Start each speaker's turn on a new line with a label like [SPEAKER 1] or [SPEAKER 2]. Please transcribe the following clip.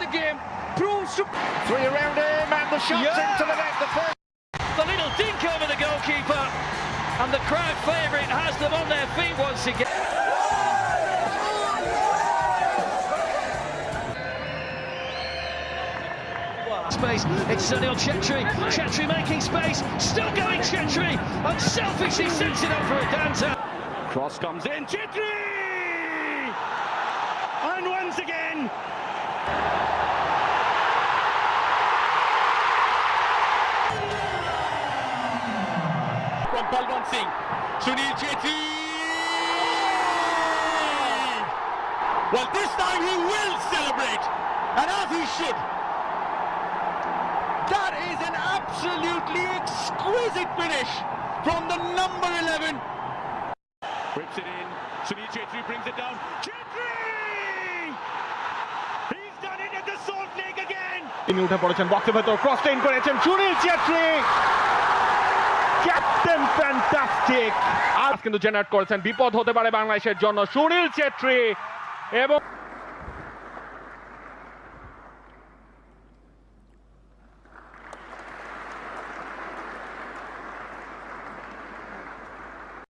[SPEAKER 1] the game, proves to...
[SPEAKER 2] Three around him and the shot's into the net. The first.
[SPEAKER 3] The little dink over the goalkeeper, and the crowd favourite has them on their feet once again. Space, it's Sunil Chetri. Chetri making space, still going Chetri, unselfishly sends it over a dancer.
[SPEAKER 1] Cross comes in, Chetri! And once again...
[SPEAKER 4] From Balwant Singh, Sunil Chetri! Well, this time he will celebrate, and as he should. That is an absolutely exquisite finish from the number 11.
[SPEAKER 1] Whips it in, Sunil Chetri brings it down, Chetri! He's done it at the Salt Lake again!
[SPEAKER 5] তিনি উঠে পড়েছেন বক্সের ভেতর cross ten করেছেন Sunil Chhetri captain fantastic আজ কিন্তু generate করেছেন বিপদ হতে পারে বাংলাদেশের জন্য সুনীল ছেত্রী এবং